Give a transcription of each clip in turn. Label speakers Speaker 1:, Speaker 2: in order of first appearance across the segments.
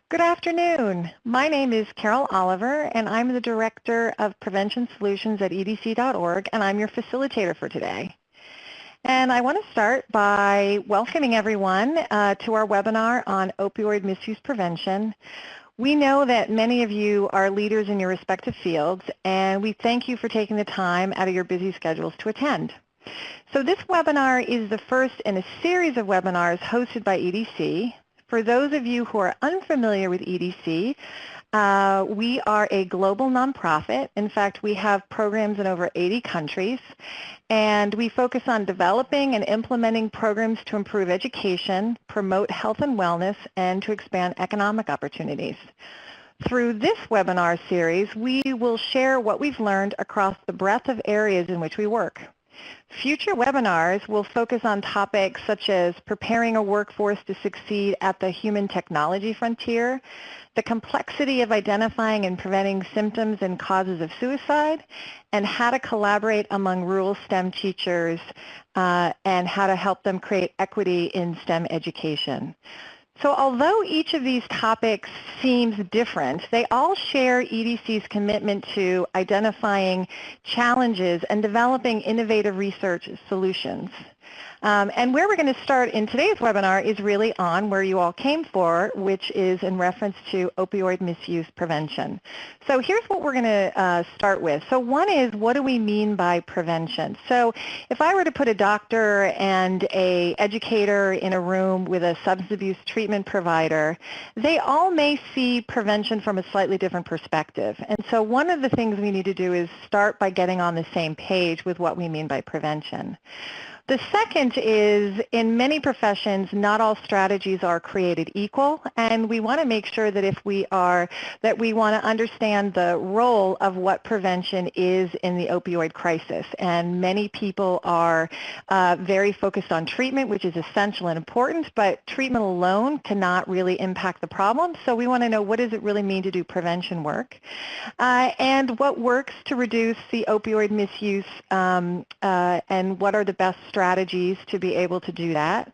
Speaker 1: Good afternoon. My name is Carol Oliver, and I'm the Director of Prevention Solutions at EDC.org, and I'm your facilitator for today. And I want to start by welcoming everyone to our webinar on opioid misuse prevention. We know that many of you are leaders in your respective fields, and we thank you for taking the time out of your busy schedules to attend. So this webinar is the first in a series of webinars hosted by EDC. For those of you who are unfamiliar with EDC, we are a global nonprofit. In fact, we have programs in over 80 countries, and we focus on developing and implementing programs to improve education, promote health and wellness, and to expand economic opportunities. Through this webinar series, we will share what we've learned across the breadth of areas in which we work. Future webinars will focus on topics such as preparing a workforce to succeed at the human technology frontier, the complexity of identifying and preventing symptoms and causes of suicide, and how to collaborate among rural STEM teachers and how to help them create equity in STEM education. So although each of these topics seems different, they all share EDC's commitment to identifying challenges and developing innovative research solutions. And where we're going to start in today's webinar is really on where you all came for, which is in reference to opioid misuse prevention. So here's what we're going to start with. So one is, what do we mean by prevention? So if I were to put a doctor and an educator in a room with a substance abuse treatment provider, they all may see prevention from a slightly different perspective. And so one of the things we need to do is start by getting on the same page with what we mean by prevention. The second is, in many professions, not all strategies are created equal, and we want to make sure that if we are, that we want to understand the role of what prevention is in the opioid crisis. And many people are very focused on treatment, which is essential and important, but treatment alone cannot really impact the problem. So we want to know, what does it really mean to do prevention work? And what works to reduce the opioid misuse, and what are the best strategies to be able to do that.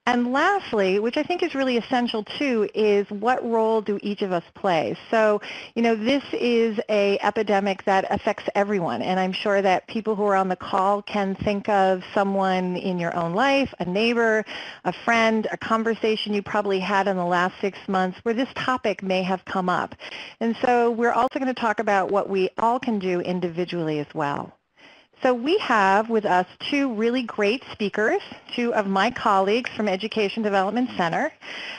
Speaker 1: And lastly, which I think is really essential too, is what role do each of us play? So, you know, this is an epidemic that affects everyone, and I'm sure that people who are on the call can think of someone in your own life, a neighbor, a friend, a conversation you probably had in the last 6 months where this topic may have come up. And so we're also going to talk about what we all can do individually as well. So we have with us two really great speakers, two of my colleagues from Education Development Center.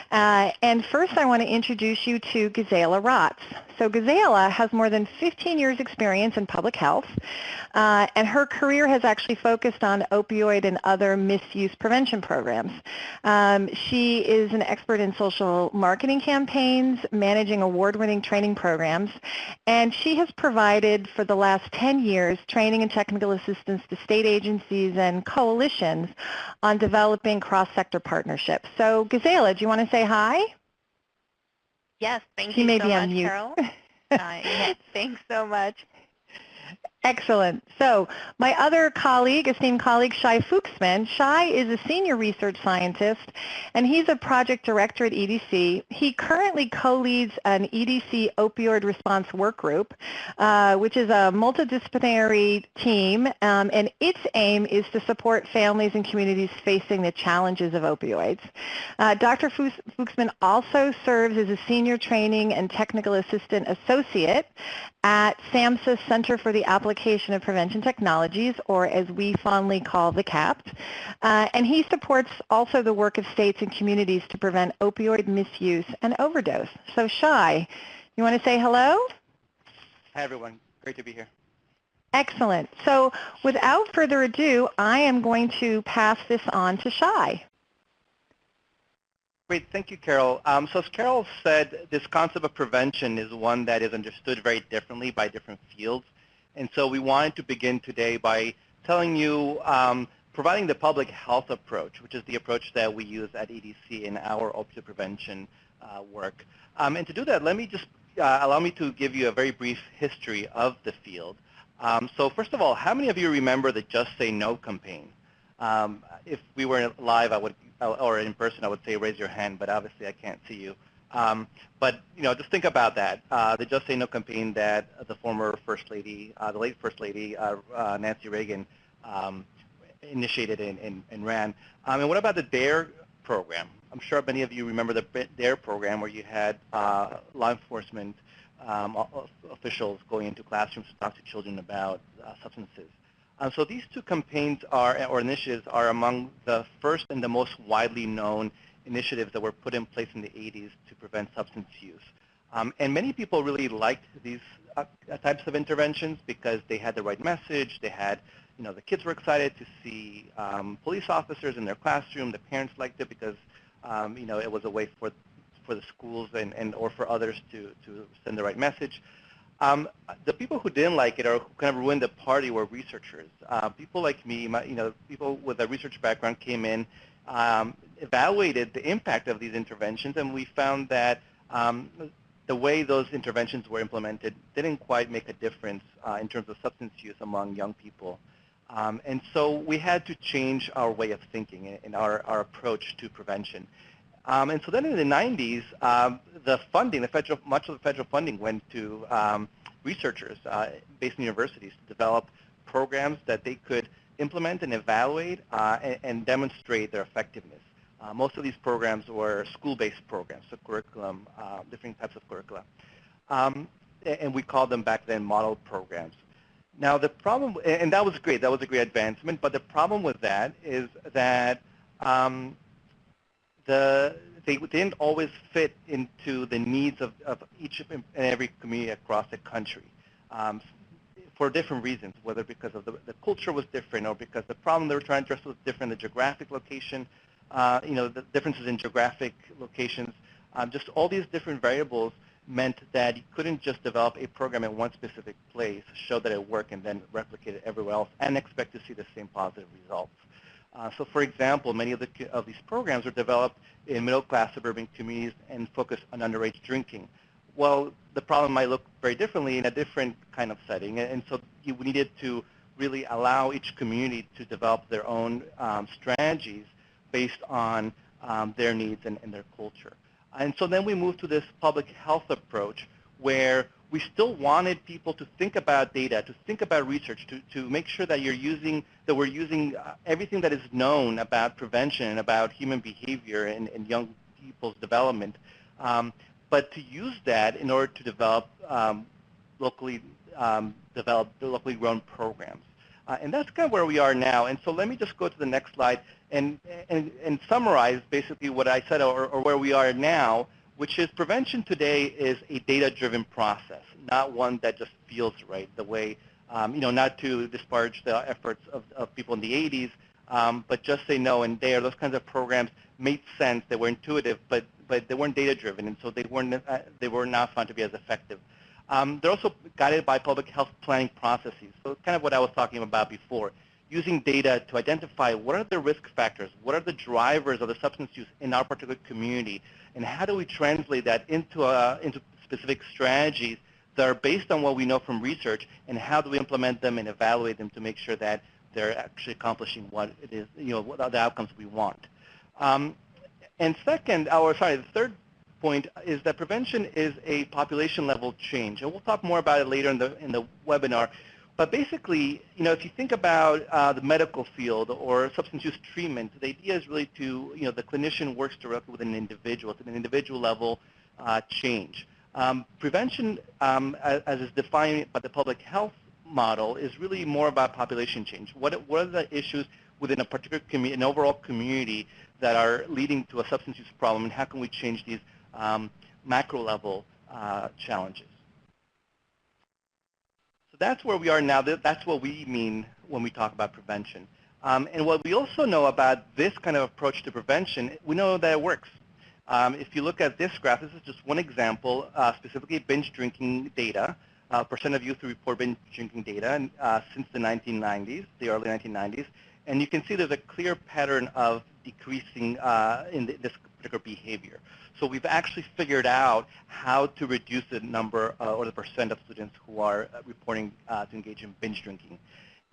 Speaker 1: And first I want to introduce you to Gisela Rotz. So Gisela has more than 15 years experience in public health, and her career has actually focused on opioid and other misuse prevention programs. She is an expert in social marketing campaigns, managing award-winning training programs, and she has provided for the last 10 years training and technical assistance to state agencies and coalitions on developing cross-sector partnerships. So Gisela, do you want to say hi?
Speaker 2: Yes, thank you so much, Carol. Yes, thanks so much.
Speaker 1: Excellent. So my other colleague, esteemed colleague, Shai Fuchsman. Shai is a senior research scientist, and he's a project director at EDC. He currently co-leads an EDC opioid response work group, which is a multidisciplinary team, and its aim is to support families and communities facing the challenges of opioids. Dr. Fuchsman also serves as a senior training and technical assistant associate at SAMHSA's Center for the Application of Prevention Technologies, or as we fondly call the CAPT, and he supports also the work of states and communities to prevent opioid misuse and overdose. So Shai, you want to say hello?
Speaker 3: Hi everyone, great to be here.
Speaker 1: Excellent. So without further ado, I am going to pass this on to Shai.
Speaker 3: Great, thank you, Carol. So as Carol said, this concept of prevention is one that is understood very differently by different fields. And so we wanted to begin today by telling you, providing the public health approach, which is the approach that we use at EDC in our opioid prevention work. And to do that, let me just allow me to give you a very brief history of the field. So first of all, how many of you remember the Just Say No campaign? If we were live, I would, or in person, I would say raise your hand, but obviously I can't see you. But just think about that. The Just Say No campaign that the former First Lady, the late First Lady, Nancy Reagan, initiated and ran. And what about the DARE program? I'm sure many of you remember the DARE program where you had law enforcement officials going into classrooms to talk to children about substances. So these two campaigns or initiatives are among the first and the most widely known initiatives that were put in place in the 80s to prevent substance use. And many people really liked these types of interventions because they had the right message. They had, the kids were excited to see police officers in their classroom. The parents liked it because, it was a way for the schools and or for others to send the right message. The people who didn't like it or who kind of ruined the party were researchers. People like me, people with a research background came in, evaluated the impact of these interventions, and we found that the way those interventions were implemented didn't quite make a difference in terms of substance use among young people. And so we had to change our way of thinking and our approach to prevention. And so then in the 90s, the funding, much of the federal funding went to researchers based in universities to develop programs that they could implement and evaluate and demonstrate their effectiveness. Most of these programs were school-based programs, so curriculum, different types of curricula. And we called them back then model programs. Now the problem, and that was great, that was a great advancement, but the problem with that is that they didn't always fit into the needs of each and every community across the country for different reasons, whether because of the culture was different or because the problem they were trying to address was different, the geographic location, the differences in geographic locations, just all these different variables meant that you couldn't just develop a program in one specific place, show that it worked, and then replicate it everywhere else and expect to see the same positive results. So for example, many of these programs were developed in middle-class suburban communities and focused on underage drinking. Well, the problem might look very differently in a different kind of setting, and so we needed to really allow each community to develop their own strategies based on their needs and their culture. And so then we moved to this public health approach where we still wanted people to think about data, to think about research, to make sure that we're using everything that is known about prevention and about human behavior and young people's development, but to use that in order to develop locally grown programs. And that's kind of where we are now. And so let me just go to the next slide and summarize basically what I said or where we are now, which is prevention today is a data-driven process, not one that just feels right, the way, not to disparage the efforts of people in the 80s, but Just Say No and DARE, those kinds of programs made sense, they were intuitive, but they weren't data-driven, and so they were not found to be as effective. They're also guided by public health planning processes, so it's kind of what I was talking about before, using data to identify what are the risk factors, what are the drivers of the substance use in our particular community, and how do we translate that into specific strategies that are based on what we know from research, and how do we implement them and evaluate them to make sure that they're actually accomplishing what it is, what are the outcomes we want. And the third point is that prevention is a population-level change, and we'll talk more about it later in the webinar. But basically, if you think about the medical field or substance use treatment, the idea is really to, the clinician works directly with an individual. It's an individual level change. Prevention, as is defined by the public health model, is really more about population change. What are the issues within a particular community, an overall community, that are leading to a substance use problem, and how can we change these macro level challenges? So that's where we are now. That's what we mean when we talk about prevention. And what we also know about this kind of approach to prevention, we know that it works. If you look at this graph, this is just one example, specifically binge drinking data, percent of youth who report binge drinking data since the 1990s, the early 1990s. And you can see there's a clear pattern of decreasing in this particular behavior. So we've actually figured out how to reduce the number or the percent of students who are reporting to engage in binge drinking.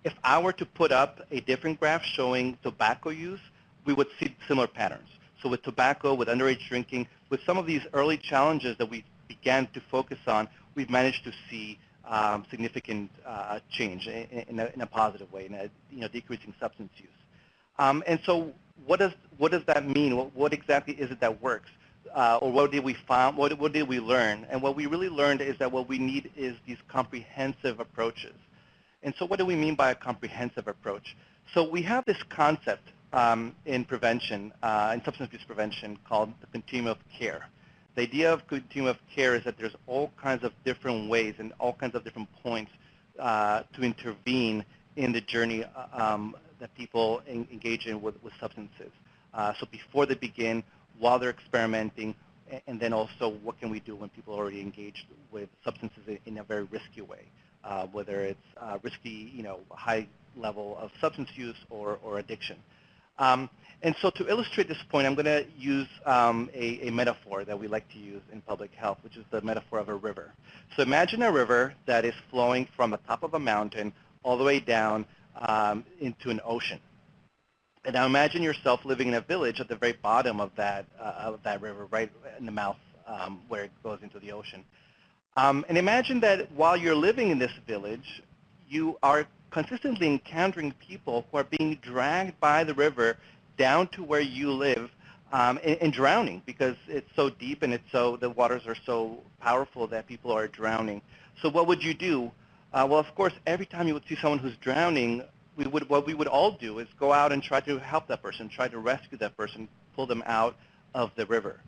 Speaker 3: If I were to put up a different graph showing tobacco use, we would see similar patterns. So with tobacco, with underage drinking, with some of these early challenges that we began to focus on, we've managed to see significant change in a positive way, in a decreasing substance use. And so what does that mean? What exactly is it that works? Or what did we find? What did we learn? And what we really learned is that what we need is these comprehensive approaches. And so what do we mean by a comprehensive approach? So we have this concept in prevention, in substance abuse prevention, called the continuum of care. The idea of continuum of care is that there's all kinds of different ways and all kinds of different points to intervene in the journey that people engage in with substances. So before they begin, while they're experimenting, and then also what can we do when people are already engaged with substances in a very risky way, whether it's risky, high level of substance use or addiction. And so to illustrate this point, I'm going to use a metaphor that we like to use in public health, which is the metaphor of a river. So imagine a river that is flowing from the top of a mountain all the way down into an ocean. And now imagine yourself living in a village at the very bottom of that river, right in the mouth where it goes into the ocean. And imagine that while you're living in this village, you are consistently encountering people who are being dragged by the river down to where you live and drowning because it's so deep and the waters are so powerful that people are drowning. So what would you do? Well, of course, every time you would see someone who's drowning, what we would all do is go out and try to help that person, try to rescue that person, pull them out of the river.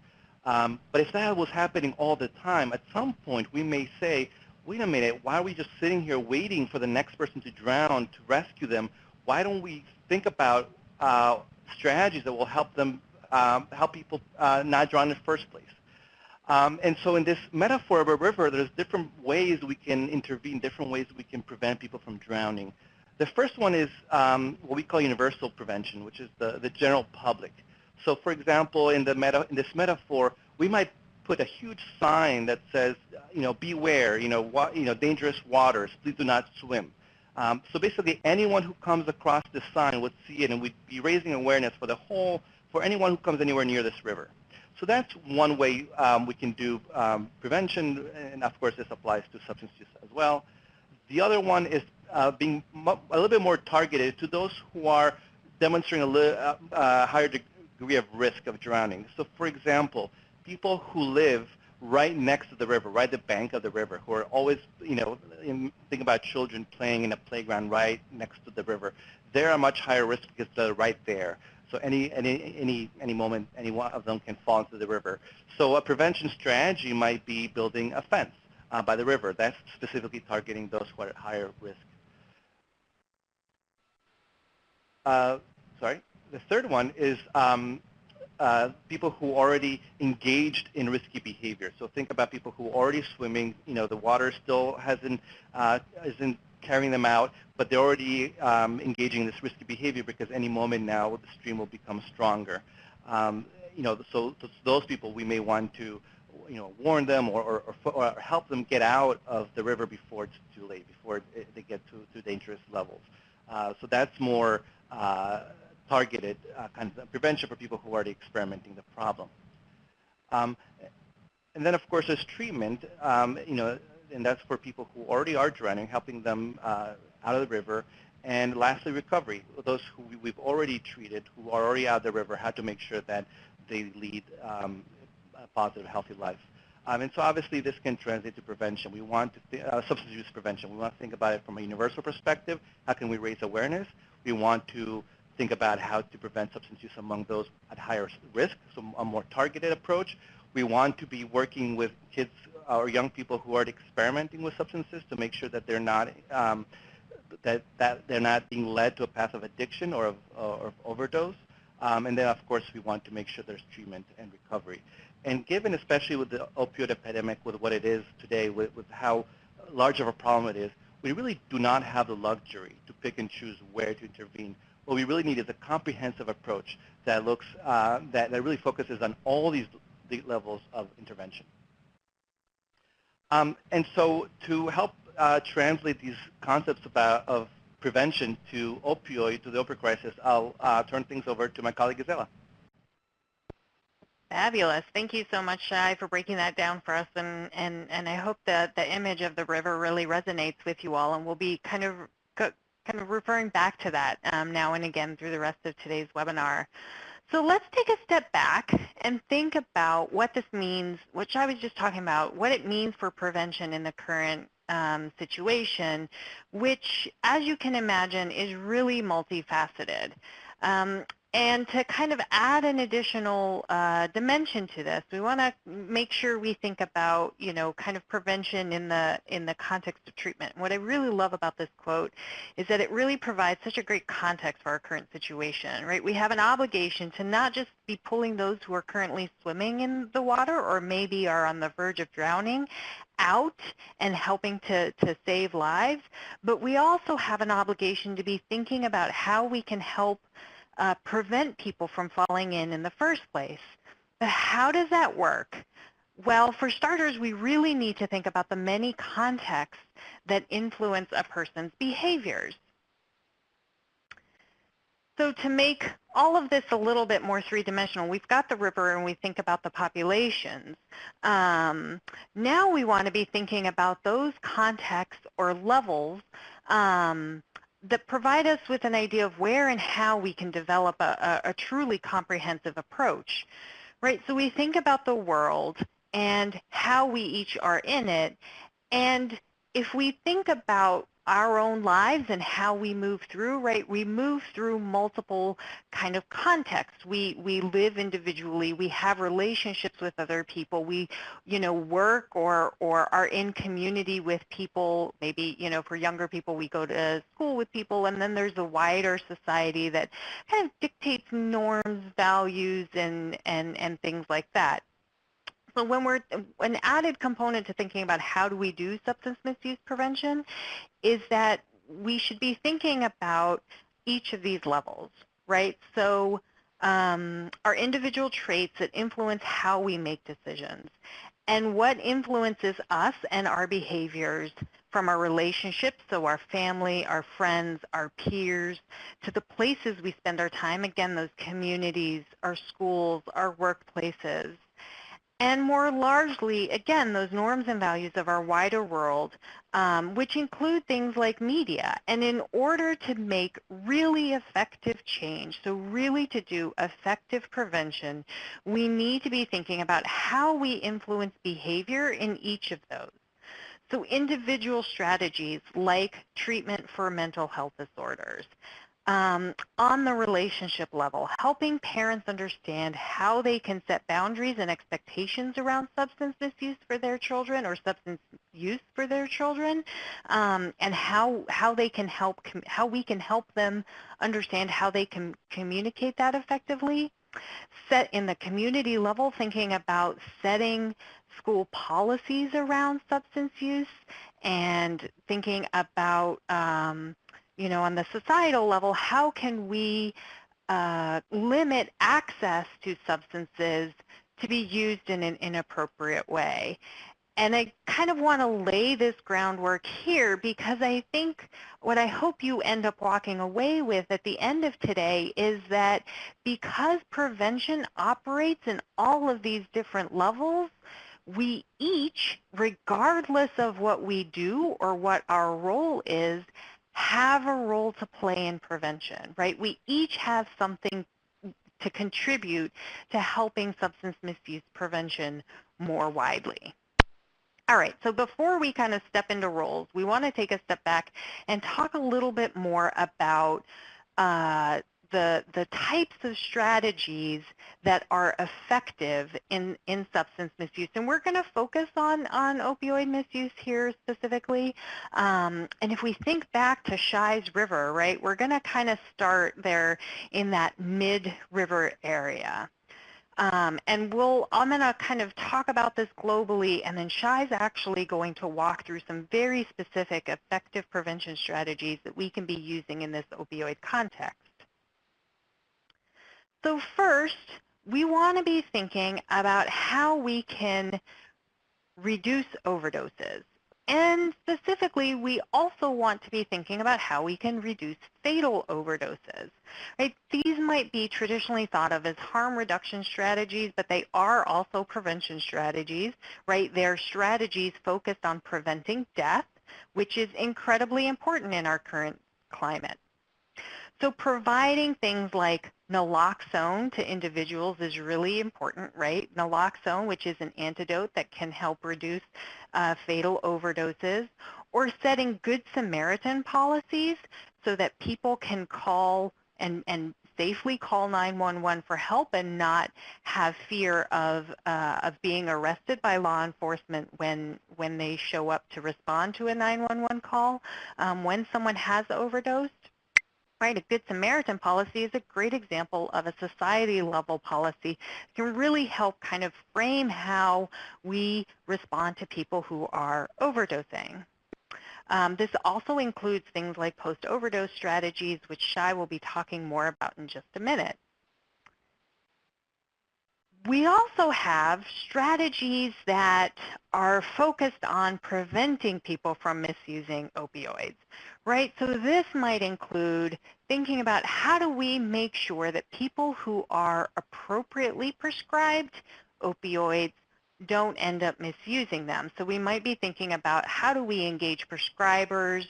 Speaker 3: But if that was happening all the time, at some point we may say, wait a minute, why are we just sitting here waiting for the next person to drown to rescue them? Why don't we think about strategies that will help them, help people not drown in the first place? And so in this metaphor of a river, there's different ways we can intervene, different ways we can prevent people from drowning. The first one is what we call universal prevention, which is the general public. So for example, in this metaphor, we might put a huge sign that says, beware, dangerous waters, please do not swim. So basically, anyone who comes across this sign would see it, and we'd be raising awareness for anyone who comes anywhere near this river. So that's one way we can do prevention, and of course, this applies to substance use as well. The other one is being a little bit more targeted to those who are demonstrating a higher degree of risk of drowning. So for example, people who live right next to the river, right at the bank of the river, who are always, think about children playing in a playground right next to the river. They're a much higher risk because they're right there. So any moment, any one of them can fall into the river. So a prevention strategy might be building a fence by the river. That's specifically targeting those who are at higher risk. The third one is people who already engaged in risky behavior. So think about people who are already swimming. The water still isn't carrying them out, but they're already engaging in this risky behavior because any moment now the stream will become stronger. So those people we may want to warn them or help them get out of the river before it's too late, before they get to dangerous levels. So that's more targeted kind of prevention for people who are already experimenting the problem. And then, of course, there's treatment, and that's for people who already are drowning, helping them out of the river. And lastly, recovery. Those who we've already treated, who are already out of the river, have to make sure that they lead a positive, healthy life. And so obviously this can translate to prevention. We want to substance use prevention. We want to think about it from a universal perspective. How can we raise awareness? We want to think about how to prevent substance use among those at higher risk, so a more targeted approach. We want to be working with kids or young people who are experimenting with substances to make sure that they're not they're not being led to a path of addiction or of overdose. And then, of course, we want to make sure there's treatment and recovery. And given, especially with the opioid epidemic, with what it is today, with how large of a problem it is, we really do not have the luxury to pick and choose where to intervene. What we really need is a comprehensive approach that looks that really focuses on all these levels of intervention. And so to help translate these concepts of prevention to the opioid crisis, I'll turn things over to my colleague Gisela.
Speaker 2: Fabulous. Thank you so much, Shai, for breaking that down for us. And I hope that the image of the river really resonates with you all. And we'll be kind of referring back to that now and again through the rest of today's webinar. So let's take a step back and think about what this means, which I was just talking about, what it means for prevention in the current situation, which, as you can imagine, is really multifaceted. And to kind of add an additional dimension to this, we want to make sure we think about, kind of prevention in the context of treatment. And what I really love about this quote is that it really provides such a great context for our current situation, right? We have an obligation to not just be pulling those who are currently swimming in the water or maybe are on the verge of drowning out and helping to save lives, but we also have an obligation to be thinking about how we can help prevent people from falling in the first place. But how does that work? Well, for starters, we really need to think about the many contexts that influence a person's behaviors. So to make all of this a little bit more three-dimensional, we've got the river and we think about the populations. Now we want to be thinking about those contexts or levels that provide us with an idea of where and how we can develop a truly comprehensive approach, right? So we think about the world and how we each are in it, and if we think about our own lives and how we move through, right? We move through multiple kind of contexts. We live individually. We have relationships with other people. We, work or are in community with people. Maybe, for younger people, we go to school with people, and then there's a wider society that kind of dictates norms, values, and things like that. So when an added component to thinking about how do we do substance misuse prevention is that we should be thinking about each of these levels, right? So our individual traits that influence how we make decisions and what influences us and our behaviors from our relationships, so our family, our friends, our peers, to the places we spend our time, again, those communities, our schools, our workplaces. And more largely, again, those norms and values of our wider world, which include things like media. And in order to make really effective change, so really to do effective prevention, we need to be thinking about how we influence behavior in each of those. So individual strategies like treatment for mental health disorders, on the relationship level, helping parents understand how they can set boundaries and expectations around substance misuse for their children or substance use for their children, and how we can help them understand how they can communicate that effectively. Set in the community level, thinking about setting school policies around substance use and thinking about on the societal level, how can we limit access to substances to be used in an inappropriate way? And I kind of want to lay this groundwork here because I think what I hope you end up walking away with at the end of today is that because prevention operates in all of these different levels, we each, regardless of what we do or what our role is, have a role to play in prevention, right? We each have something to contribute to helping substance misuse prevention more widely. All right, so before we kind of step into roles, we want to take a step back and talk a little bit more about the types of strategies that are effective in substance misuse. And we're going to focus on opioid misuse here specifically. And if we think back to Shai's River, right, we're going to kind of start there in that mid-river area. And I'm going to kind of talk about this globally, and then Shai's actually going to walk through some very specific effective prevention strategies that we can be using in this opioid context. So first, we want to be thinking about how we can reduce overdoses. And specifically, we also want to be thinking about how we can reduce fatal overdoses. Right? These might be traditionally thought of as harm reduction strategies, but they are also prevention strategies. Right? They're strategies focused on preventing death, which is incredibly important in our current climate. So providing things like naloxone to individuals is really important, right? Naloxone, which is an antidote that can help reduce fatal overdoses, or setting Good Samaritan policies so that people can call and safely call 911 for help and not have fear of being arrested by law enforcement when they show up to respond to a 911 call when someone has overdosed. Right, a Good Samaritan policy is a great example of a society-level policy. It can really help kind of frame how we respond to people who are overdosing. This also includes things like post-overdose strategies, which Shai will be talking more about in just a minute. We also have strategies that are focused on preventing people from misusing opioids, right? So this might include thinking about how do we make sure that people who are appropriately prescribed opioids don't end up misusing them. So we might be thinking about how do we engage prescribers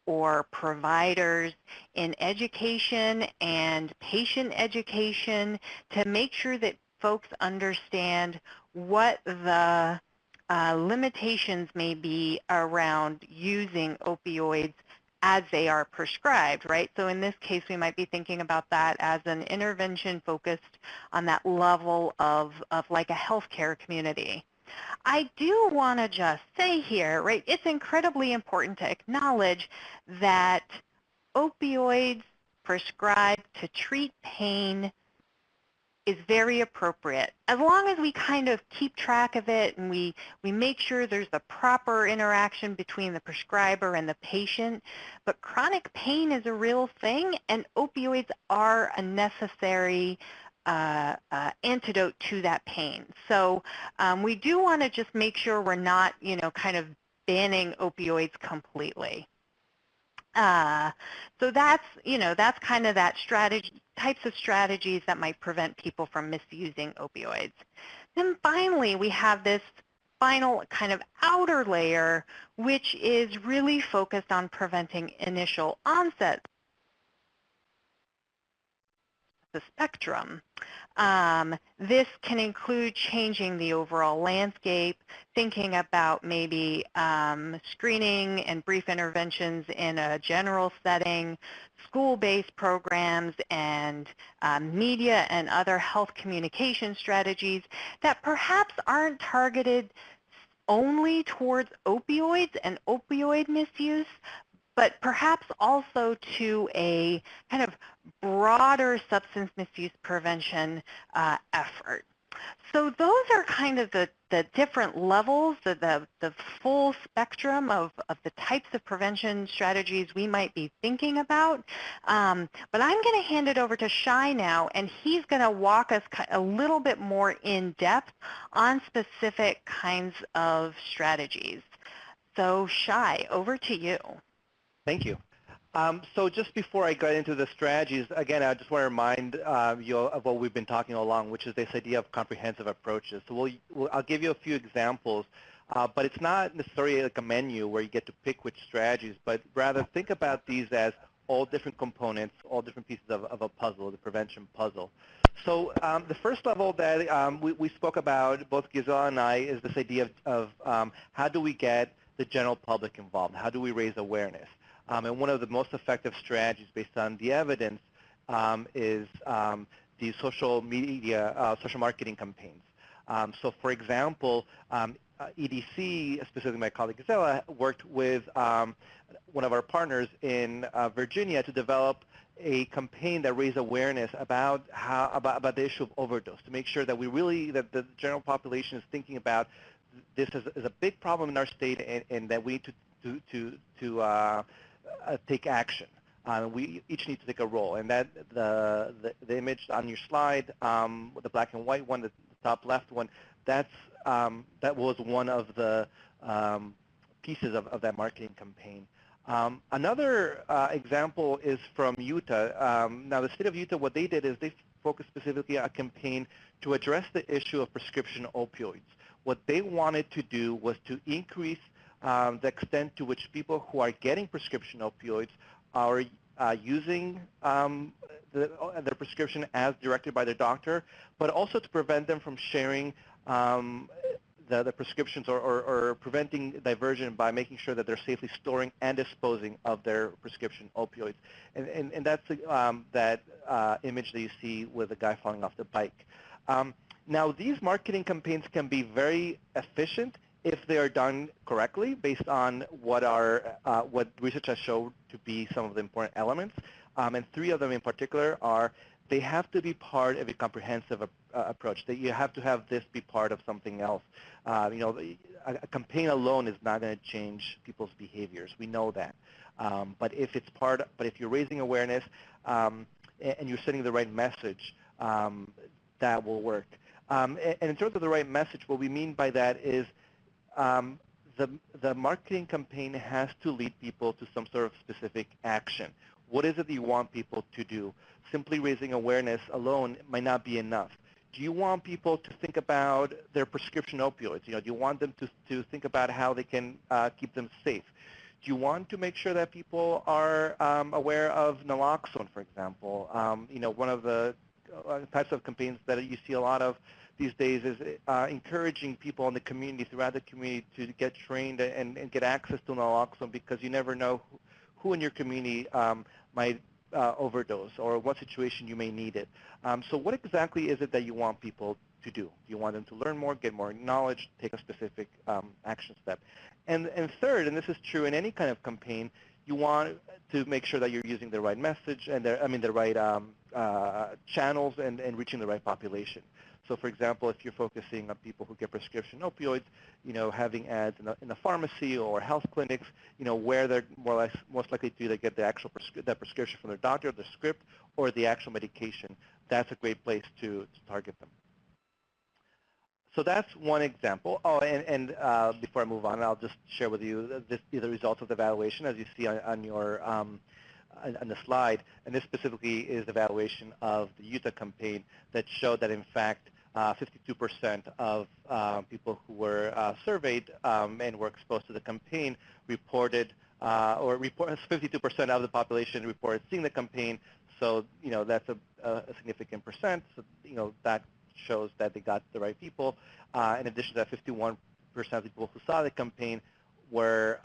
Speaker 2: or providers in education and patient education to make sure that folks understand what the limitations may be around using opioids as they are prescribed, right? So in this case, we might be thinking about that as an intervention focused on that level of like a healthcare community. I do want to just say here, right, it's incredibly important to acknowledge that opioids prescribed to treat pain is very appropriate, as long as we kind of keep track of it and we make sure there's the proper interaction between the prescriber and the patient. But chronic pain is a real thing, and opioids are a necessary antidote to that pain. So we do want to just make sure we're not, kind of banning opioids completely. So that's kind of that types of strategies that might prevent people from misusing opioids. Then finally, we have this final kind of outer layer, which is really focused on preventing initial onset the spectrum. This can include changing the overall landscape, thinking about maybe screening and brief interventions in a general setting, school-based programs, and media and other health communication strategies that perhaps aren't targeted only towards opioids and opioid misuse, but perhaps also to a kind of broader substance misuse prevention effort. So those are kind of the different levels, the full spectrum of the types of prevention strategies we might be thinking about. But I'm going to hand it over to Shai now, and he's going to walk us a little bit more in depth on specific kinds of strategies. So Shai, over to you.
Speaker 3: Thank you. So just before I get into the strategies, again, I just want to remind you of what we've been talking all along, which is this idea of comprehensive approaches. So I'll give you a few examples, but it's not necessarily like a menu where you get to pick which strategies, but rather think about these as all different components, all different pieces of a puzzle, the prevention puzzle. So the first level that we spoke about, both Gisela and I, is this idea of how do we get the general public involved? How do we raise awareness? And one of the most effective strategies based on the evidence is the social media, social marketing campaigns. So for example, EDC, specifically my colleague Gisela, worked with one of our partners in Virginia to develop a campaign that raised awareness about about the issue of overdose, to make sure that that the general population is thinking about this as a big problem in our state, and that we need to take action. We each need to take a role, and that the image on your slide, the black and white one, the top left one, that was one of the pieces of that marketing campaign. Another example is from Utah. Now, the state of Utah, what they did is they focused specifically on a campaign to address the issue of prescription opioids. What they wanted to do was to increase the extent to which people who are getting prescription opioids are using their prescription as directed by their doctor, but also to prevent them from sharing the prescriptions or preventing diversion by making sure that they're safely storing and disposing of their prescription opioids. And that's that image that you see with the guy falling off the bike. Now, these marketing campaigns can be very efficient if they are done correctly based on what research has shown to be some of the important elements. And three of them in particular are they have to be part of a comprehensive approach, that you have to have this be part of something else. A campaign alone is not going to change people's behaviors. We know that. But if you're raising awareness and you're sending the right message, that will work. And in terms of the right message, what we mean by that is the marketing campaign has to lead people to some sort of specific action. What is it that you want people to do? Simply raising awareness alone might not be enough. Do you want people to think about their prescription opioids? Do you want them to think about how they can keep them safe? Do you want to make sure that people are aware of naloxone, for example? One of the types of campaigns that you see a lot of these days is encouraging people in the community, throughout the community, to get trained and get access to naloxone, because you never know who in your community might overdose or what situation you may need it. So what exactly is it that you want people to do? Do you want them to learn more, get more knowledge, take a specific action step? And third, and this is true in any kind of campaign, you want to make sure that you're using the right message and the right channels and reaching the right population. So, for example, if you're focusing on people who get prescription opioids, having ads in the pharmacy or health clinics, where they're most likely to either get the actual prescription from their doctor, the script, or the actual medication, that's a great place to target them. So that's one example. Oh, and before I move on, I'll just share with you the results of the evaluation, as you see on your on the slide. And this specifically is the evaluation of the Utah campaign that showed that, in fact, 52% of people who were surveyed and were exposed to the campaign reported, 52% of the population reported seeing the campaign. So, that's a significant percent. So, that shows that they got the right people. In addition to that, 51% of people who saw the campaign were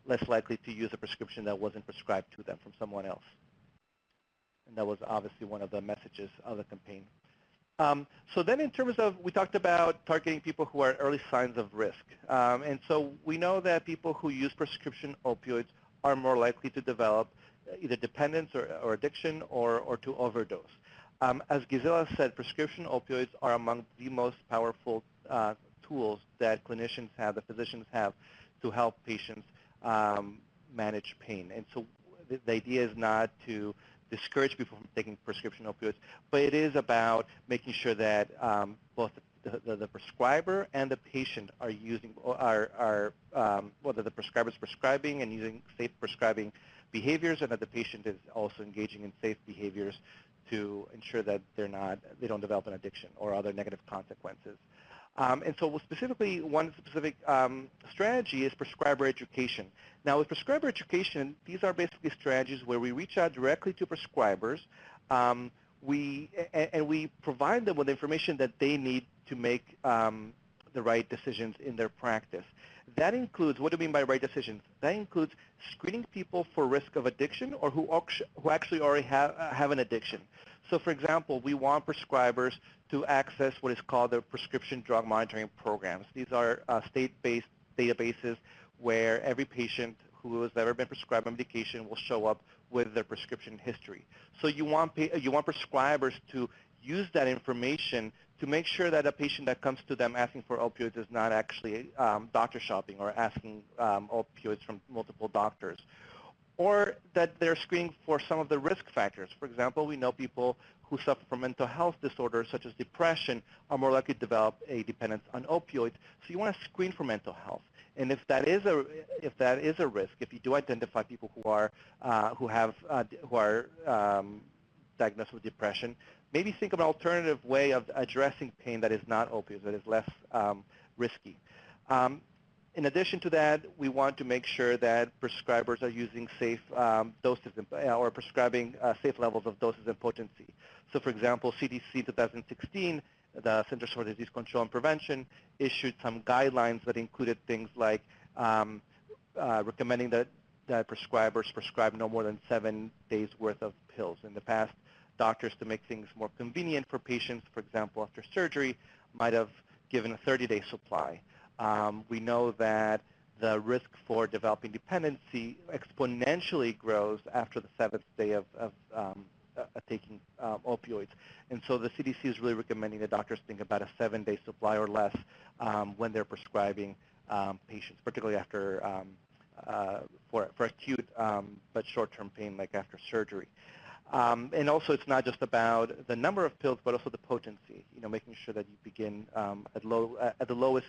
Speaker 3: less likely to use a prescription that wasn't prescribed to them from someone else. And that was obviously one of the messages of the campaign. So then in terms of, we talked about targeting people who are early signs of risk. And so we know that people who use prescription opioids are more likely to develop either dependence or addiction or to overdose. As Gisela said, prescription opioids are among the most powerful tools that clinicians have, that physicians have, to help patients manage pain. And so the idea is not to discourage people from taking prescription opioids, but it is about making sure that both the prescriber and the patient are using, whether the prescriber is prescribing and using safe prescribing behaviors, and that the patient is also engaging in safe behaviors to ensure that they don't develop an addiction or other negative consequences. And so specifically, one specific strategy is prescriber education. Now, with prescriber education, these are basically strategies where we reach out directly to prescribers. We provide them with information that they need to make the right decisions in their practice. That includes, what do we mean by right decisions? That includes screening people for risk of addiction or who actually already have an addiction. So, for example, we want prescribers to access what is called the prescription drug monitoring programs. These are state-based databases where every patient who has ever been prescribed a medication will show up with their prescription history. So you want prescribers to use that information to make sure that a patient that comes to them asking for opioids is not actually doctor shopping or asking opioids from multiple doctors, or that they're screening for some of the risk factors. For example, we know people who suffer from mental health disorders such as depression are more likely to develop a dependence on opioids, so you want to screen for mental health. And if that is a risk, if you do identify people who are diagnosed with depression, maybe think of an alternative way of addressing pain that is not opioids, that is less risky. In addition to that, we want to make sure that prescribers are using safe doses or prescribing safe levels of doses and potency. So for example, CDC in 2016, the Centers for Disease Control and Prevention, issued some guidelines that included things like recommending that prescribers prescribe no more than 7 days worth of pills. In the past, doctors, to make things more convenient for patients, for example, after surgery, might have given a 30-day supply. We know that the risk for developing dependency exponentially grows after the 7th day of taking opioids. And so the CDC is really recommending that doctors think about a 7-day supply or less when they're prescribing patients, particularly after for acute but short-term pain like after surgery. And also, it's not just about the number of pills, but also the potency. Making sure that you begin at the lowest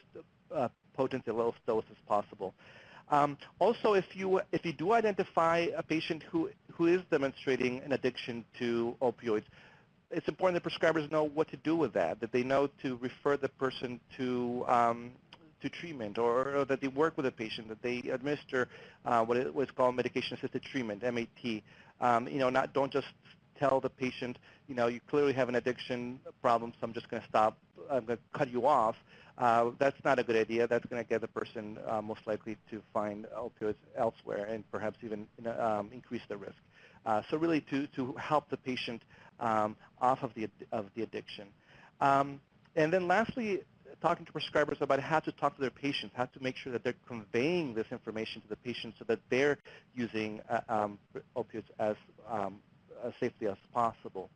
Speaker 3: potency, lowest dose as possible. Also, if you do identify a patient who is demonstrating an addiction to opioids, it's important that prescribers know what to do with that. That they know to refer the person to treatment, or that they work with a patient, that they administer what's called medication-assisted treatment, MAT. Don't just tell the patient, you clearly have an addiction problem, so I'm just going to stop, I'm going to cut you off. That's not a good idea. That's going to get the person most likely to find opioids elsewhere and perhaps even increase the risk. So really to help the patient off of the addiction. And then lastly, talking to prescribers about how to talk to their patients, how to make sure that they're conveying this information to the patient so that they're using opioids as safely as possible.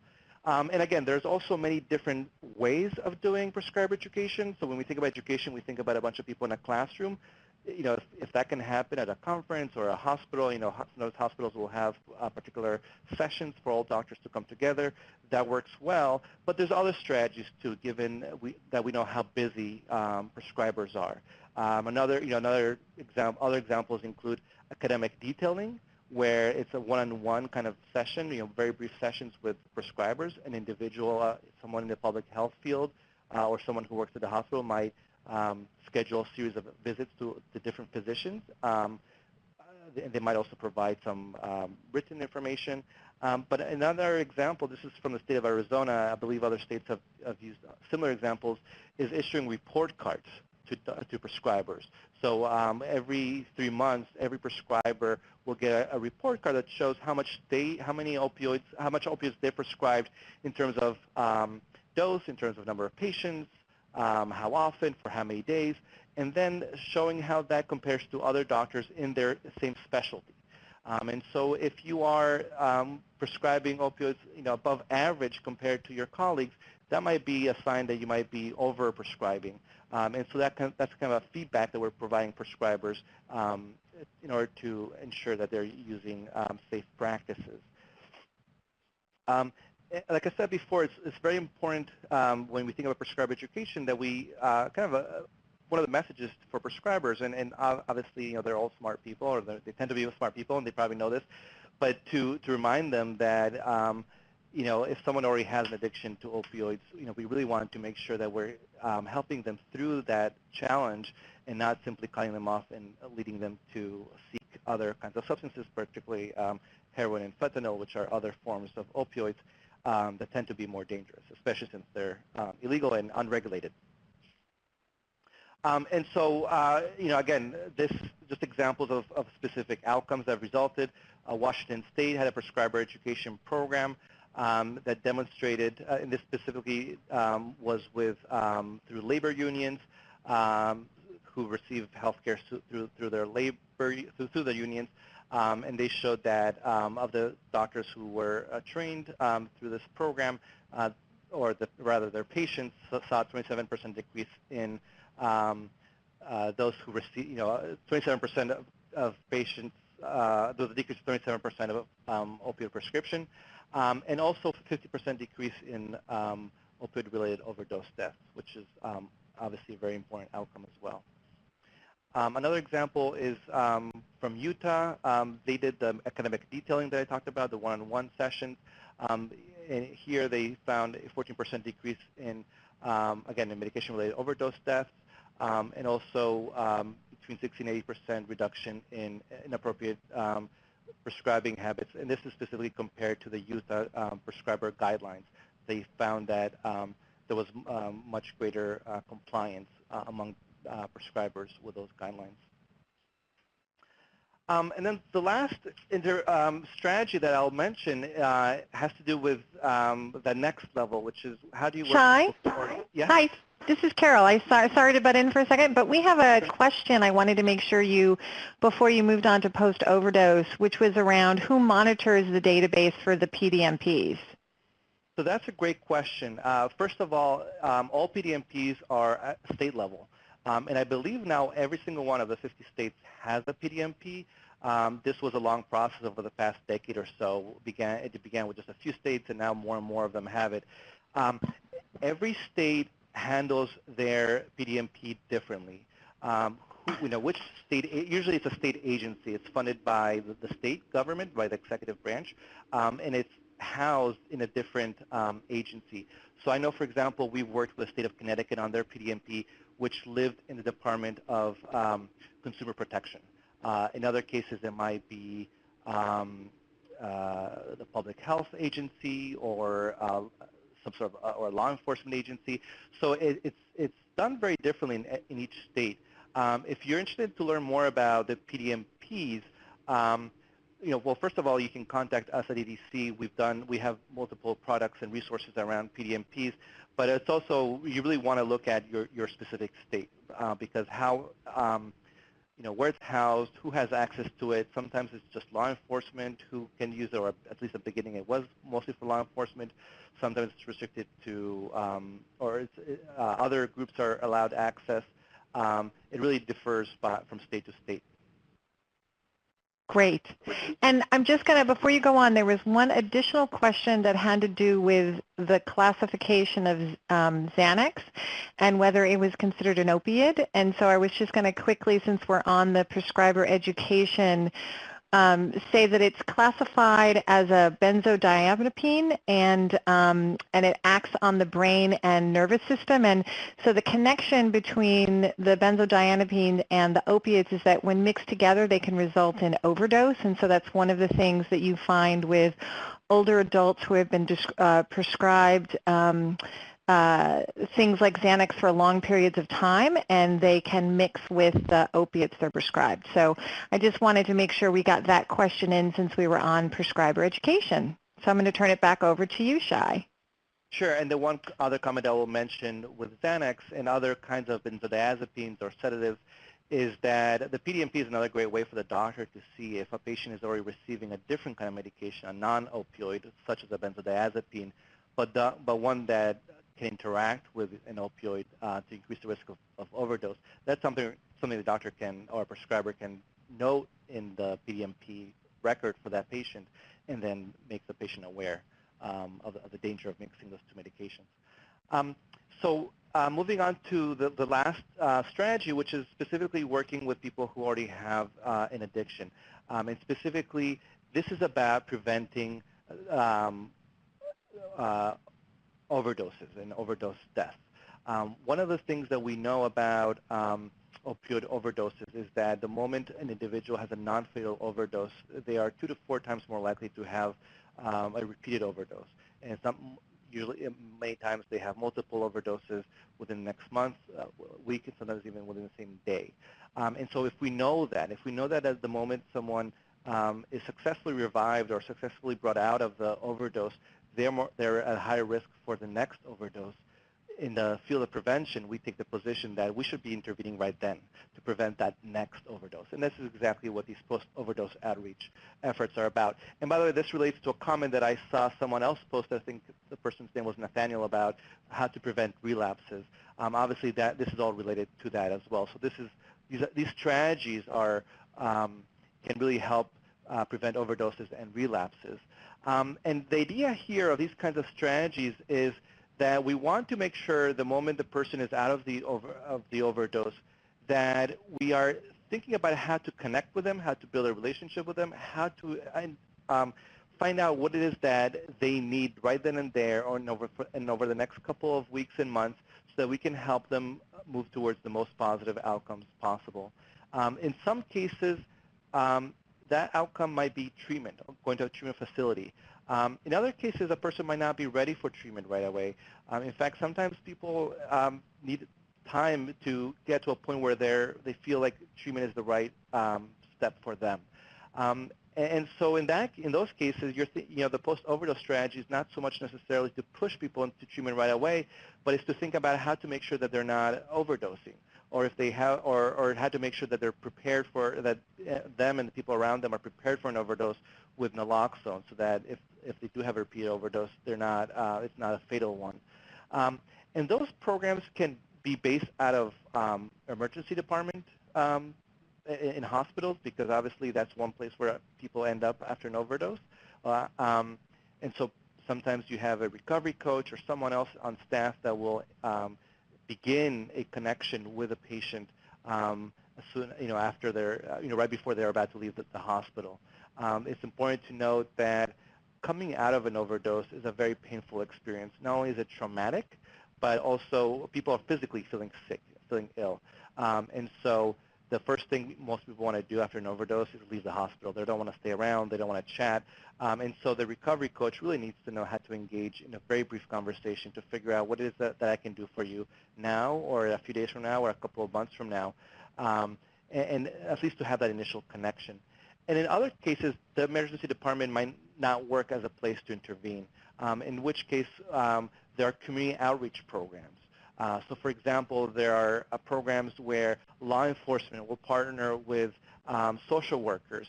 Speaker 3: And again, there's also many different ways of doing prescriber education. So when we think about education, we think about a bunch of people in a classroom. If that can happen at a conference or a hospital, those hospitals will have particular sessions for all doctors to come together. That works well. But there's other strategies too, given that we know how busy prescribers are. Other examples include academic detailing, where it's a one-on-one kind of session, very brief sessions with prescribers. An individual, someone in the public health field, or someone who works at the hospital might schedule a series of visits to different physicians. They might also provide some written information. But another example, this is from the state of Arizona, I believe other states have used similar examples, is issuing report cards to prescribers. So every 3 months, every prescriber will get a report card that shows how much opioids they prescribed in terms of dose, in terms of number of patients, how often, for how many days, and then showing how that compares to other doctors in their same specialty. And so if you are prescribing opioids above average compared to your colleagues, that might be a sign that you might be over-prescribing. And so that's kind of a feedback that we're providing prescribers in order to ensure that they're using safe practices. Like I said before, it's very important when we think about prescriber education that we one of the messages for prescribers, and obviously they're all smart people, or they tend to be smart people, and they probably know this, but to remind them that if someone already has an addiction to opioids, we really want to make sure that we're helping them through that challenge and not simply cutting them off and leading them to seek other kinds of substances, particularly heroin and fentanyl, which are other forms of opioids that tend to be more dangerous, especially since they're illegal and unregulated. And so, again, this just examples of specific outcomes that have resulted. Washington State had a prescriber education program that demonstrated, and this specifically was through labor unions who receive health care through their the unions. And they showed that of the doctors who were trained through this program, or rather their patients saw a 27% decrease in those who receive, 27% of patients, there was a decrease of 27% of opioid prescription, and also 50% decrease in opioid-related overdose deaths, which is obviously a very important outcome as well. Another example is from Utah. They did the academic detailing that I talked about, the one-on-one sessions. And here they found a 14% decrease in, again, in medication-related overdose deaths, and also between 60 and 80% reduction in inappropriate prescribing habits. And this is specifically compared to the Utah prescriber guidelines. They found that there was much greater compliance among prescribers with those guidelines. And then the last strategy that I'll mention has to do with the next level, which is how do you work
Speaker 1: Shai?
Speaker 3: before? Yeah?
Speaker 1: Hi, this is Carol. Sorry to butt in for a second, but we have a question I wanted to make sure before you moved on to post-overdose, which was around who monitors the database for the PDMPs?
Speaker 3: So that's a great question. First of all PDMPs are at state level. And I believe now every single one of the 50 states has a PDMP. This was a long process over the past decade or so. It began with just a few states, and now more and more of them have it. Every state handles their PDMP differently. Which state? Usually it's a state agency. It's funded by the state government, by the executive branch, and it's housed in a different agency. So I know, for example, we've worked with the state of Connecticut on their PDMP, which lived in the Department of Consumer Protection. In other cases, it might be the Public Health Agency or some sort of or law enforcement agency. So it's done very differently in each state. If you're interested to learn more about the PDMPs, well, first of all, you can contact us at EDC. We have multiple products and resources around PDMPs, but it's also, you really want to look at your specific state because how, where it's housed, who has access to it. Sometimes it's just law enforcement who can use it, or at least at the beginning it was mostly for law enforcement. Sometimes it's restricted to, other groups are allowed access. It really differs from state to state.
Speaker 1: Great. And I'm just going to, before you go on, there was one additional question that had to do with the classification of Xanax and whether it was considered an opiate. And so I was just going to quickly, since we're on the prescriber education, say that it's classified as a benzodiazepine, and it acts on the brain and nervous system. And so the connection between the benzodiazepine and the opiates is that when mixed together, they can result in overdose. And so that's one of the things that you find with older adults who have been prescribed things like Xanax for long periods of time, and they can mix with the opiates they're prescribed. So I just wanted to make sure we got that question in since we were on prescriber education. So I'm going to turn it back over to you, Shai.
Speaker 3: Sure, and the one other comment I will mention with Xanax and other kinds of benzodiazepines or sedatives is that the PDMP is another great way for the doctor to see if a patient is already receiving a different kind of medication, a non-opioid, such as a benzodiazepine, but one that can interact with an opioid to increase the risk of overdose. That's something the doctor can, or a prescriber can note in the PDMP record for that patient, and then make the patient aware of the danger of mixing those two medications. Moving on to the last strategy, which is specifically working with people who already have an addiction. And specifically, this is about preventing overdoses and overdose deaths. One of the things that we know about opioid overdoses is that the moment an individual has a non-fatal overdose, they are 2 to 4 times more likely to have a repeated overdose. And usually, many times, they have multiple overdoses within the next month, week, and sometimes even within the same day. And so if we know that at the moment someone is successfully revived or successfully brought out of the overdose, they're at higher risk for the next overdose. In the field of prevention, we take the position that we should be intervening right then to prevent that next overdose. And this is exactly what these post-overdose outreach efforts are about. And by the way, this relates to a comment that I saw someone else post, I think the person's name was Nathaniel, about how to prevent relapses. Obviously, this is all related to that as well. So these strategies can really help prevent overdoses and relapses. And the idea here of these kinds of strategies is that we want to make sure the moment the person is out of the overdose, that we are thinking about how to connect with them, how to build a relationship with them, how to find out what it is that they need right then and there or over the next couple of weeks and months so that we can help them move towards the most positive outcomes possible. In some cases, that outcome might be treatment, going to a treatment facility. In other cases, a person might not be ready for treatment right away. In fact, sometimes people need time to get to a point where they feel like treatment is the right step for them. And so in those cases, the post-overdose strategy is not so much necessarily to push people into treatment right away, but it's to think about how to make sure that they're not overdosing, or if they have, or how to make sure that they're prepared for that. Them and the people around them are prepared for an overdose with naloxone, so that if they do have a repeat overdose, it's not a fatal one. And those programs can be based out of emergency department in hospitals, because obviously that's one place where people end up after an overdose. And so sometimes you have a recovery coach or someone else on staff that will begin a connection with a patient after they're, right before they're about to leave the hospital. It's important to note that coming out of an overdose is a very painful experience. Not only is it traumatic, but also people are physically feeling sick, feeling ill. And so the first thing most people want to do after an overdose is leave the hospital. They don't want to stay around. They don't want to chat. And so the recovery coach really needs to know how to engage in a very brief conversation to figure out what it is that I can do for you now, or a few days from now, or a couple of months from now, and at least to have that initial connection. And in other cases, the emergency department might not work as a place to intervene, in which case there are community outreach programs. So for example, there are programs where law enforcement will partner with social workers,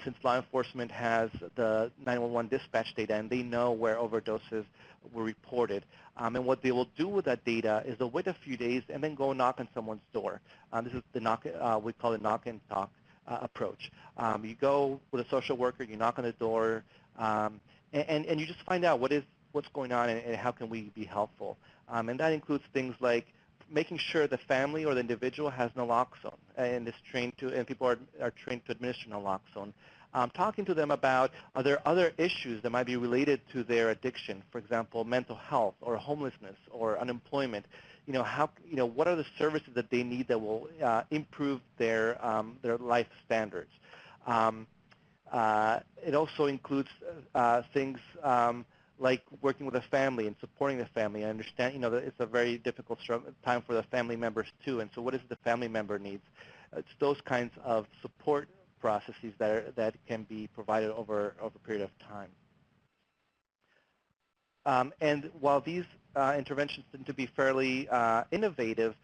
Speaker 3: since law enforcement has the 911 dispatch data and they know where overdoses were reported. And what they will do with that data is they'll wait a few days and then go knock on someone's door. This is the we call it knock and talk approach. You go with a social worker, you knock on the door, and you just find out what's going on and how can we be helpful. And that includes things like making sure the family or the individual has naloxone and is trained to, and people are trained to administer naloxone. Talking to them about, are there other issues that might be related to their addiction, for example, mental health or homelessness or unemployment. What are the services that they need that will improve their life standards? It also includes things like working with a family and supporting the family. I understand, that it's a very difficult time for the family members too. And so, what is the family member needs? It's those kinds of support processes that can be provided over a period of time. And while these interventions tend to be fairly innovative,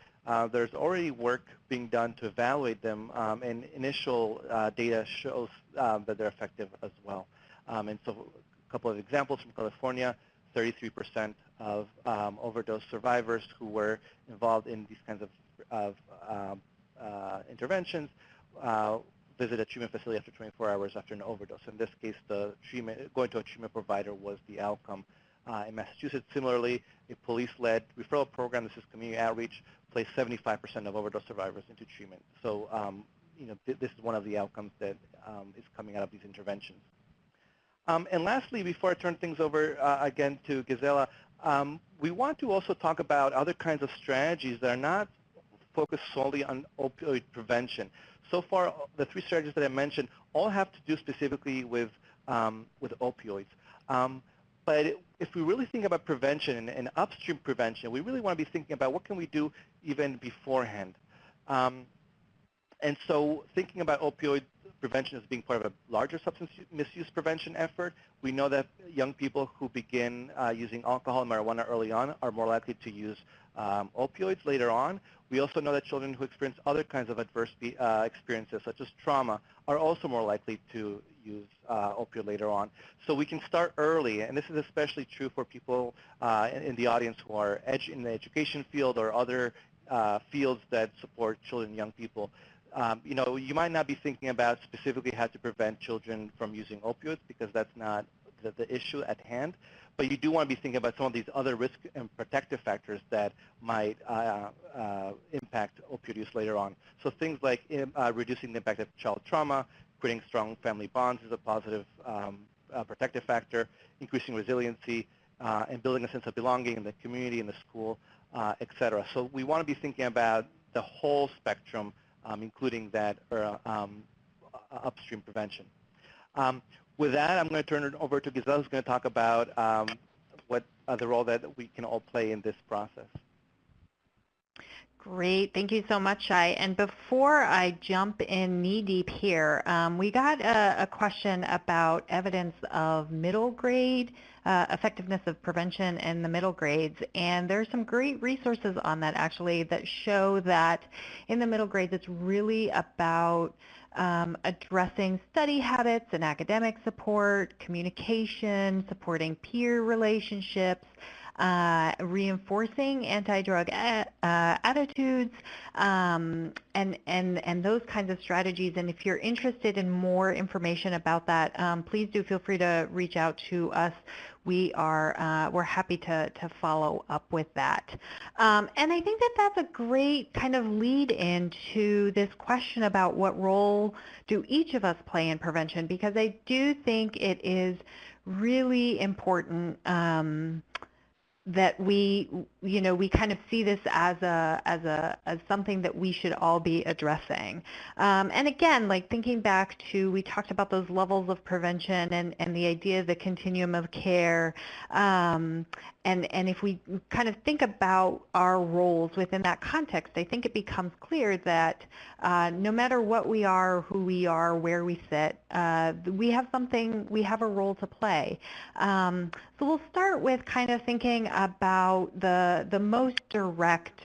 Speaker 3: there's already work being done to evaluate them, and initial data shows that they're effective as well. And so, a couple of examples from California: 33% of overdose survivors who were involved in these kinds of interventions visit a treatment facility after 24 hours after an overdose. In this case, going to a treatment provider was the outcome. In Massachusetts, similarly, a police-led referral program, this is community outreach, placed 75% of overdose survivors into treatment. So, this is one of the outcomes that is coming out of these interventions. And lastly, before I turn things over again to Gisela, we want to also talk about other kinds of strategies that are not focused solely on opioid prevention. So far, the three strategies that I mentioned all have to do specifically with opioids. But if we really think about prevention and upstream prevention, we really want to be thinking about what can we do even beforehand. And so thinking about opioid prevention as being part of a larger substance misuse prevention effort, we know that young people who begin using alcohol and marijuana early on are more likely to use opioids later on. We also know that children who experience other kinds of adverse experiences, such as trauma, are also more likely to use opioid later on. So we can start early, and this is especially true for people in the audience who are in the education field or other fields that support children and young people. You might not be thinking about specifically how to prevent children from using opioids because that's not the issue at hand. but you do want to be thinking about some of these other risk and protective factors that might impact opioid use later on. So things like reducing the impact of child trauma, creating strong family bonds is a positive protective factor, increasing resiliency, and building a sense of belonging in the community, in the school, et cetera. So we want to be thinking about the whole spectrum, including that upstream prevention. With that, I'm going to turn it over to Giselle, who's going to talk about what the role that we can all play in this process.
Speaker 2: Great. Thank you so much, Shai. And before I jump in knee-deep here, we got a question about evidence of middle grade effectiveness of prevention in the middle grades. And there's some great resources on that, actually, that show that in the middle grades, it's really about addressing study habits and academic support, communication, supporting peer relationships, reinforcing anti-drug attitudes, and those kinds of strategies. And if you're interested in more information about that, please do feel free to reach out to us. We're happy to follow up with that. And I think that that's a great kind of lead into this question about what role do each of us play in prevention, because I do think it is really important that we kind of see this as something that we should all be addressing. And again, like thinking back to, we talked about those levels of prevention and the idea of the continuum of care. And if we kind of think about our roles within that context, I think it becomes clear that no matter what we are, who we are, where we sit, we have a role to play. So we'll start with kind of thinking about the most direct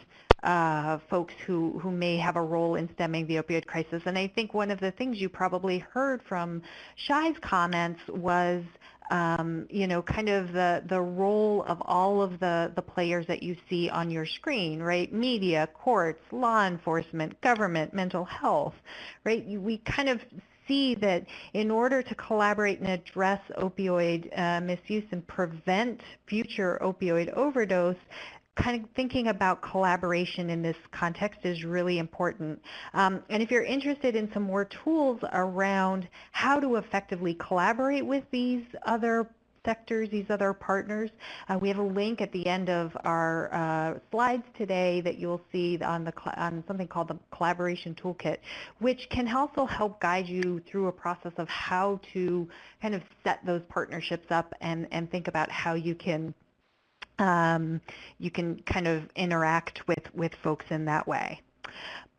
Speaker 2: folks who may have a role in stemming the opioid crisis. And I think one of the things you probably heard from Shai's comments was kind of the role of all of the players that you see on your screen, right? Media, courts, law enforcement, government, mental health, right? We kind of see that in order to collaborate and address opioid misuse and prevent future opioid overdose, kind of thinking about collaboration in this context is really important. And if you're interested in some more tools around how to effectively collaborate with these other sectors, these other partners, we have a link at the end of our slides today that you'll see on something called the Collaboration Toolkit, which can also help guide you through a process of how to kind of set those partnerships up and think about how you can kind of interact with folks in that way.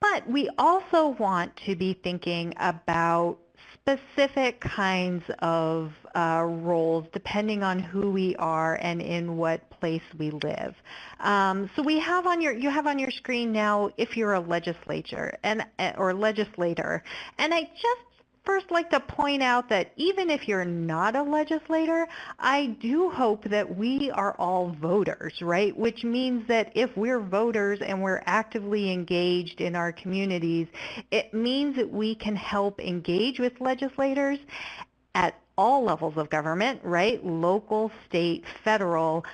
Speaker 2: But we also want to be thinking about specific kinds of roles depending on who we are and in what place we live. So you have on your screen now if you're a legislator, and I just first like to point out that even if you're not a legislator, I do hope that we are all voters, right? Which means that if we're voters and we're actively engaged in our communities, it means that we can help engage with legislators at all levels of government, right? Local, state, federal,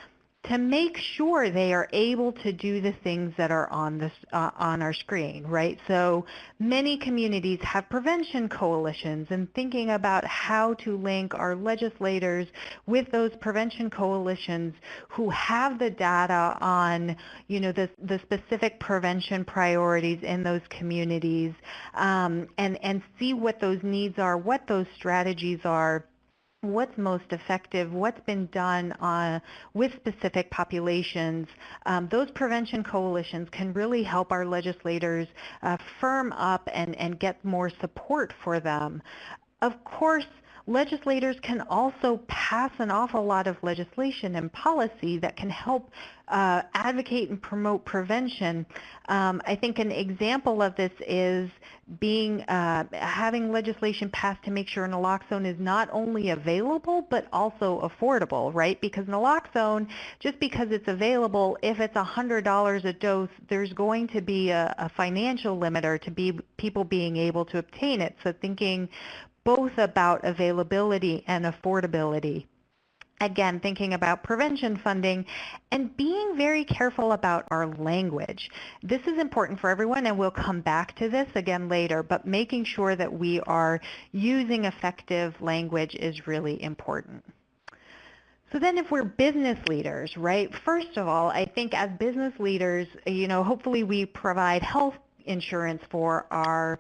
Speaker 2: to make sure they are able to do the things that are on our screen, right? So many communities have prevention coalitions, and thinking about how to link our legislators with those prevention coalitions who have the data on, the specific prevention priorities in those communities, and see what those needs are, what those strategies are, what's most effective, what's been done with specific populations. Those prevention coalitions can really help our legislators firm up and get more support for them. Of course, legislators can also pass an awful lot of legislation and policy that can help advocate and promote prevention. I think an example of this is having legislation passed to make sure naloxone is not only available but also affordable, right? Because naloxone, just because it's available, if it's $100 a dose, there's going to be a financial limiter to people being able to obtain it. So thinking both about availability and affordability. Again, thinking about prevention funding and being very careful about our language. This is important for everyone, and we'll come back to this again later, but making sure that we are using effective language is really important. So then if we're business leaders, right, first of all, I think as business leaders, hopefully we provide health insurance for our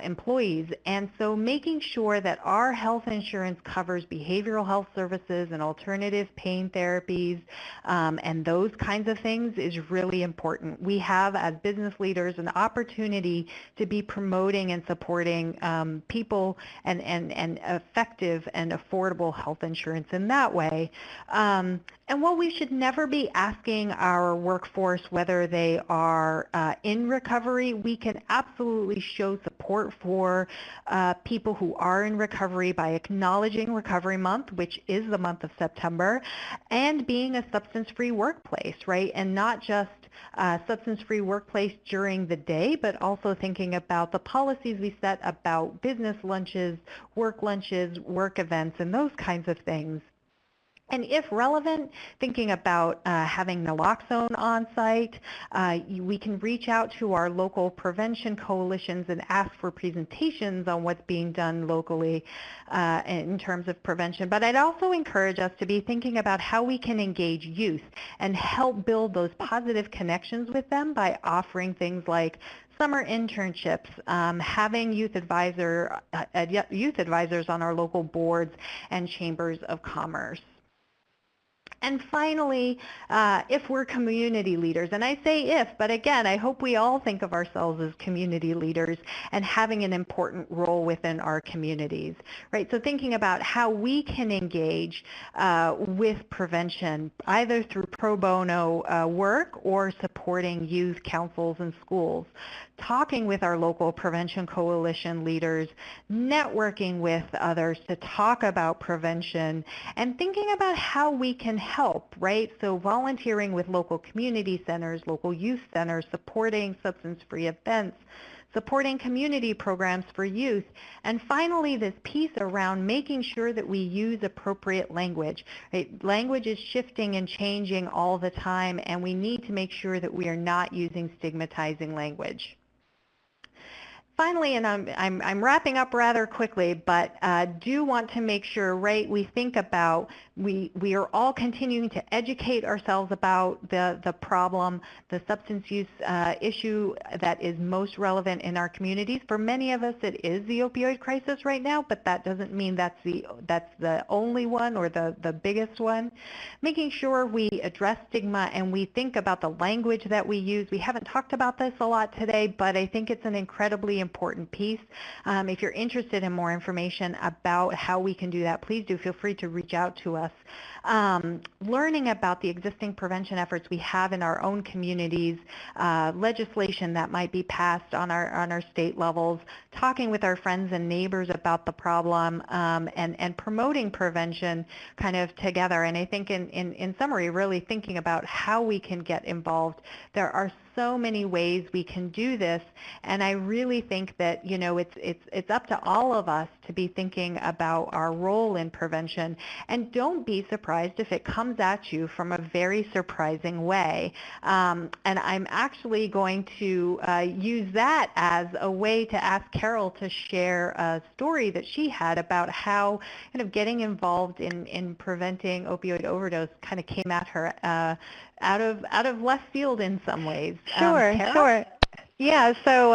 Speaker 2: employees, and so making sure that our health insurance covers behavioral health services and alternative pain therapies and those kinds of things is really important. We have, as business leaders, an opportunity to be promoting and supporting people and effective and affordable health insurance in that way. And while we should never be asking our workforce whether they are in recovery, we can absolutely show support for people who are in recovery by acknowledging Recovery Month, which is the month of September, and being a substance-free workplace, right? And not just substance-free workplace during the day, but also thinking about the policies we set about business lunches, work events, and those kinds of things. And if relevant, thinking about having naloxone on site, we can reach out to our local prevention coalitions and ask for presentations on what's being done locally in terms of prevention. But I'd also encourage us to be thinking about how we can engage youth and help build those positive connections with them by offering things like summer internships, having youth advisors on our local boards and chambers of commerce. And finally, if we're community leaders, and I say if, but again, I hope we all think of ourselves as community leaders and having an important role within our communities, right? So thinking about how we can engage with prevention, either through pro bono work or supporting youth councils and schools, talking with our local prevention coalition leaders, networking with others to talk about prevention, and thinking about how we can help, right? So volunteering with local community centers, local youth centers, supporting substance-free events, supporting community programs for youth, and finally this piece around making sure that we use appropriate language. Right? Language is shifting and changing all the time, and we need to make sure that we are not using stigmatizing language. Finally, and I'm wrapping up rather quickly, but do want to make sure, right, we think about, we are all continuing to educate ourselves about the problem, the substance use issue that is most relevant in our communities. For many of us, it is the opioid crisis right now, but that doesn't mean that's the only one or the biggest one. Making sure we address stigma and we think about the language that we use. We haven't talked about this a lot today, but I think it's an incredibly important piece. If you're interested in more information about how we can do that, please do feel free to reach out to us. Learning about the existing prevention efforts we have in our own communities, legislation that might be passed on our state levels, talking with our friends and neighbors about the problem, and promoting prevention kind of together. And I think in summary, really thinking about how we can get involved. There are so many ways we can do this, and I really think that it's up to all of us to be thinking about our role in prevention, and don't be surprised if it comes at you from a very surprising way. And I'm actually going to use that as a way to ask Carol to share a story that she had about how kind of getting involved in preventing opioid overdose kind of came at her out of left field in some ways.
Speaker 1: Sure. Yeah, so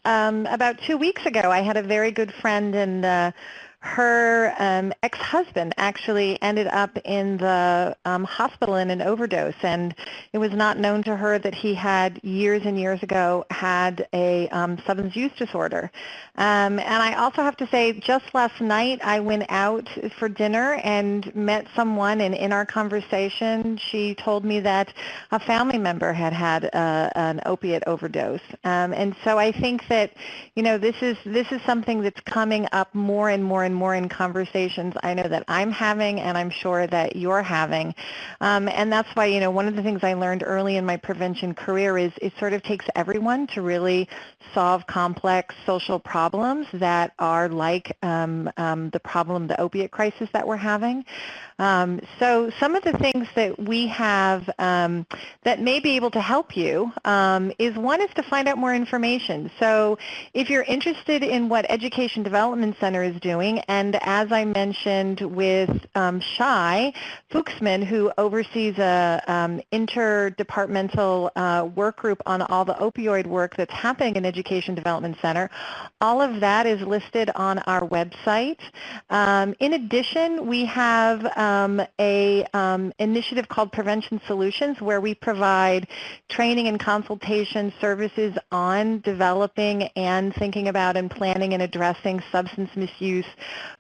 Speaker 1: about 2 weeks ago, I had a very good friend, and her ex-husband actually ended up in the hospital in an overdose, and it was not known to her that he had years and years ago had a substance use disorder. And I also have to say, just last night I went out for dinner and met someone, and in our conversation she told me that a family member had an opiate overdose. And so I think that this is something that's coming up more and more and more in conversations I know that I'm having and I'm sure that you're having. And that's why, one of the things I learned early in my prevention career is it sort of takes everyone to really solve complex social problems that are like the opiate crisis that we're having. So some of the things that we have that may be able to help you is one is to find out more information. So if you're interested in what Education Development Center is doing, and as I mentioned with Shai Fuchsman, who oversees a interdepartmental work group on all the opioid work that's happening in Education Development Center, all of that is listed on our website. In addition, we have a initiative called Prevention Solutions, where we provide training and consultation services on developing and thinking about and planning and addressing substance misuse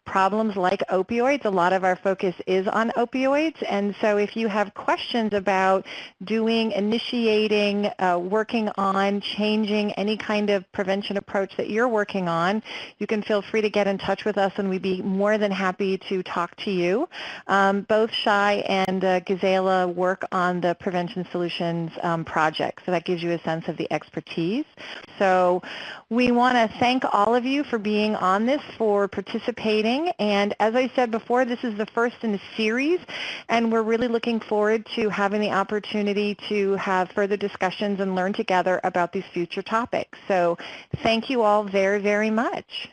Speaker 1: problems like opioids. A lot of our focus is on opioids, and so if you have questions about initiating, working on, changing any kind of prevention approach that you're working on, you can feel free to get in touch with us, and we'd be more than happy to talk to you. Both Shai and Gisela work on the Prevention Solutions project, so that gives you a sense of the expertise. So we want to thank all of you for being on this, for participating, and as I said before, this is the first in a series, and we're really looking forward to having the opportunity to have further discussions and learn together about these future topics. So thank you all very, very much.